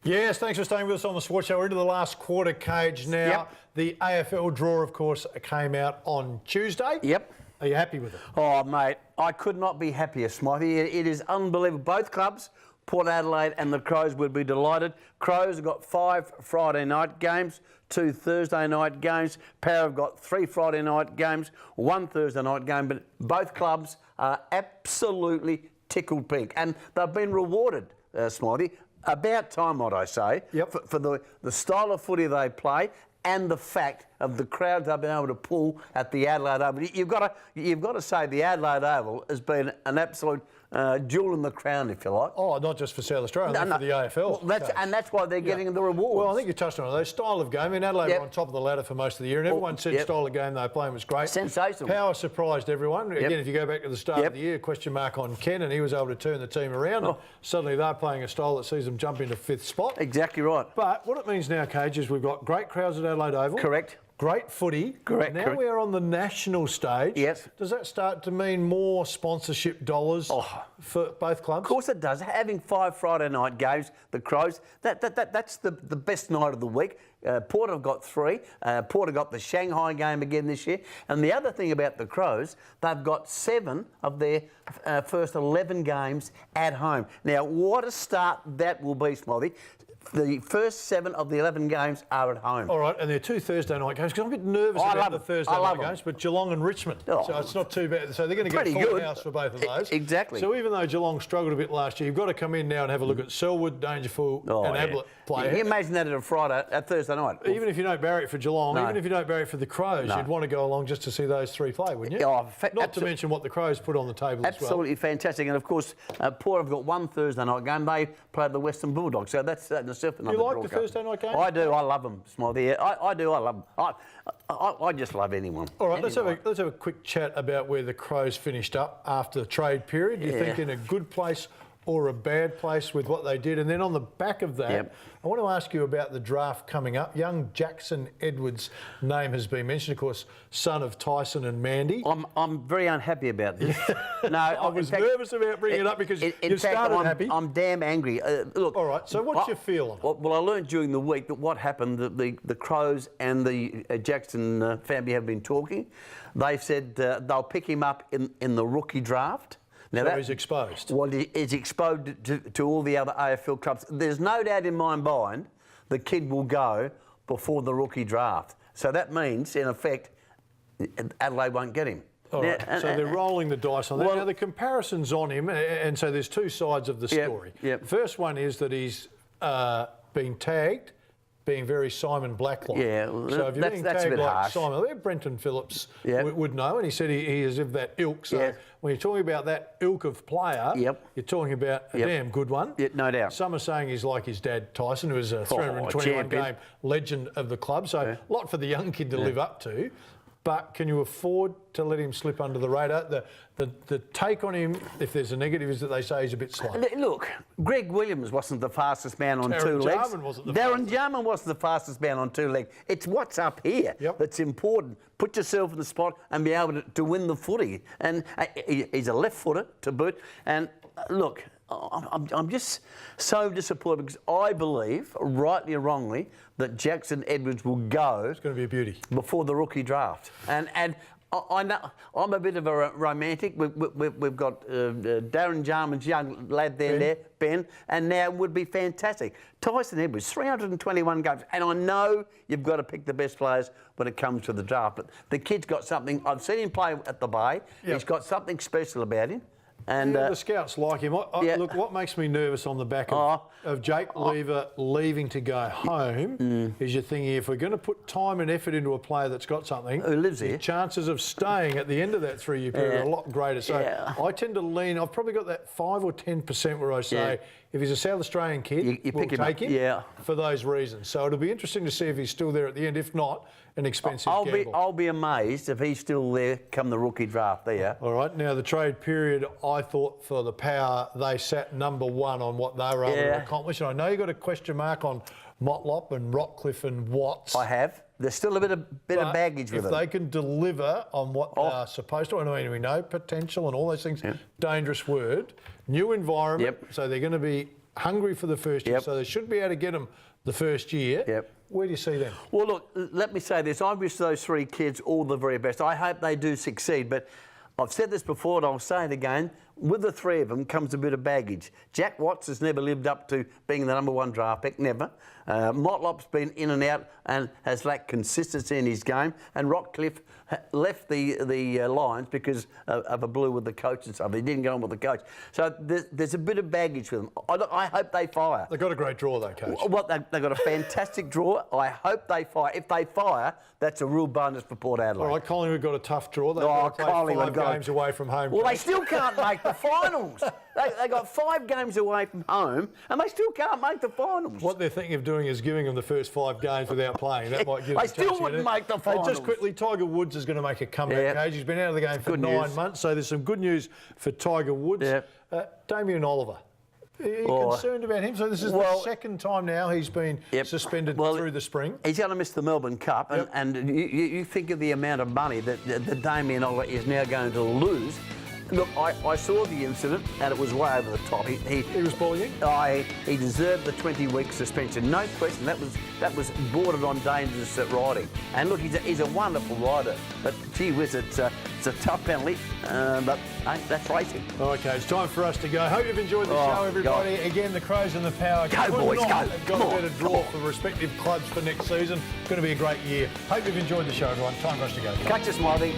Yes, thanks for staying with us on the Sports Show. We're into the last quarter cage now. Yep. The AFL draw, of course, came out on Tuesday. Yep. Are you happy with it? Oh, mate, I could not be happier, Smithy. It is unbelievable. Both clubs, Port Adelaide and the Crows, would be delighted. Crows have got 5 Friday night games, 2 Thursday night games. Power have got 3 Friday night games, 1 Thursday night game. But both clubs are absolutely tickled pink. And they've been rewarded, Smithy. About time, might I say, for the style of footy they play and the fact of the crowds they've been able to pull at the Adelaide Oval. You've got to say the Adelaide Oval has been an absolute jewel in the crown, if you like. Oh, not just for South Australia, for the AFL. Well, that's why they're getting the rewards. Well, I think you touched on it. Their style of game. In Adelaide, were on top of the ladder for most of the year, and everyone said style of game they were playing was great. Sensational. Power surprised everyone. Again, if you go back to the start of the year, question mark on Ken, and he was able to turn the team around. And suddenly they're playing a style that sees them jump into 5th spot. Exactly right. But what it means now, Cage, is we've got great crowds at Adelaide Oval. Correct. Great footy. Correct. Now we're on the national stage. Yes. Does that start to mean more sponsorship dollars for both clubs? Of course it does. Having 5 Friday night games, the Crows, that's the best night of the week. Port have got 3. Port have got the Shanghai game again this year. And the other thing about the Crows, they've got 7 of their first 11 games at home. Now, what a start that will be, Smithy. The first 7 of the 11 games are at home. All right, and there are 2 Thursday night games, because I'm a bit nervous about the Thursday night games, but Geelong and Richmond. So it's not too bad. So they're going to get a full house for both of those. Exactly. So even though Geelong struggled a bit last year, you've got to come in now and have a look at Selwood, Dangerfield and Ablett play. Can you imagine that at Thursday night? Even if you don't barrack for Geelong, even if you don't barrack for the Crows, you'd want to go along just to see those 3 play, wouldn't you? Not to mention what the Crows put on the table as well. Absolutely fantastic. And of course, Port have got 1 Thursday night game. They played the Western Bulldogs. So that's in itself another You like the Thursday night game? I do. I love them, Smithy. I do. I love them. I just love anyone. All right, let's have a quick chat about where the Crows finished up after the trade period. Do you think in a good place or a bad place with what they did? And then on the back of that, I want to ask you about the draft coming up. Young Jackson Edwards' name has been mentioned, of course, son of Tyson and Mandy. I'm very unhappy about this. No, I was nervous about bringing it up because you started happy. I'm damn angry. Look. All right, so what's your feel on it? Well, I learned during the week that what happened, the Crows and the Jackson family have been talking. They've said they'll pick him up in the rookie draft. Now so he's exposed. Well, he's exposed to all the other AFL clubs. There's no doubt in my mind the kid will go before the rookie draft. So that means, in effect, Adelaide won't get him. All right. So they're rolling the dice on that. Now, the comparison's on him, and so there's 2 sides of the story. The first one is that he's been tagged being very Simon Black-like. Yeah, so if you're being tagged like harsh. Simon, Brenton Phillips would know, and he said he is of that ilk. So when you're talking about that ilk of player, you're talking about a damn good one. No doubt. Some are saying he's like his dad Tyson, who is a 321-game legend of the club. So a lot for the young kid to live up to. But can you afford to let him slip under the radar? The take on him, if there's a negative, is that they say he's a bit slow. Look, Greg Williams wasn't the fastest man on 2 legs. Darren Jarman wasn't the fastest man on 2 legs. It's what's up here that's important. Put yourself in the spot and be able to win the footy. And he's a left footer to boot. And look, I'm just so disappointed because I believe, rightly or wrongly, that Jackson Edwards will go. It's going to be a beauty before the rookie draft. And I know I'm a bit of a romantic. We've got Darren Jarman's young lad there, Ben, and now it would be fantastic. Tyson Edwards, 321 games, and I know you've got to pick the best players when it comes to the draft. But the kid's got something. I've seen him play at the Bay. He's got something special about him. And the scouts like him. Look, what makes me nervous on the back of Jake Lever leaving to go home is you're thinking, if we're going to put time and effort into a player that's got something, who lives here, the chances of staying at the end of that 3-year period are a lot greater. So I tend to lean. I've probably got that 5 or 10% where I say, if he's a South Australian kid, we'll take him for those reasons. So it'll be interesting to see if he's still there at the end. If not, an expensive gamble. I'll be amazed if he's still there come the rookie draft there. All right. Now, the trade period, I thought for the Power, they sat number 1 on what they were able to accomplish. And I know you've got a question mark on Motlop and Rockcliffe and Watts. I have. There's still a bit of baggage with them. If they can deliver on what they're supposed to, I mean, we know potential and all those things, dangerous word, new environment, so they're going to be hungry for the first year, Yep. so they should be able to get them the first year. Yep. Where do you see them? Well, look, let me say this. I wish those three kids all the very best. I hope they do succeed, but I've said this before and I'll say it again. With the three of them comes a bit of baggage. Jack Watts has never lived up to being the #1 draft pick, never. Motlop's been in and out and has lacked consistency in his game. And Rockcliffe left the Lions because of a blue with the coach and stuff. He didn't go on with the coach. So there's a bit of baggage with them. I hope they fire. They've got a great draw, though, Coach. Well, they've got a fantastic draw. I hope they fire. If they fire, that's a real bonus for Port Adelaide. All right, Collingwood got a tough draw. They've Oh, got to play Collingwood 5 got- games away from home. Well, they Coach. still can't make the finals. They got 5 games away from home, and they still can't make the finals. What they're thinking of doing is giving them the first 5 games without playing. That might give them They a still chance to wouldn't get in. make the Hey, finals. just quickly, Tiger Woods is going to make a comeback, Yeah. Cage. He's been out of the game for Good 9 news. months, so there's some good news for Tiger Woods. Yeah. Damien Oliver. Are you concerned about him? So this is the second time now he's been suspended through the spring. He's going to miss the Melbourne Cup, and you think of the amount of money that Damien Oliver is now going to lose. Look, I saw the incident, and it was way over the top. He was bullying? He deserved the 20-week suspension, no question. That was bordered on dangerous riding. And look, he's a wonderful rider, but gee whiz, it's a tough penalty. But hey, that's racing. Okay, it's time for us to go. Hope you've enjoyed the show, everybody. Again, the Crows and the Power. Go, boys, go. Have got Come a on, better draw for respective clubs for next season. It's going to be a great year. Hope you've enjoyed the show, everyone. Time for us to go. Catch us, Marty.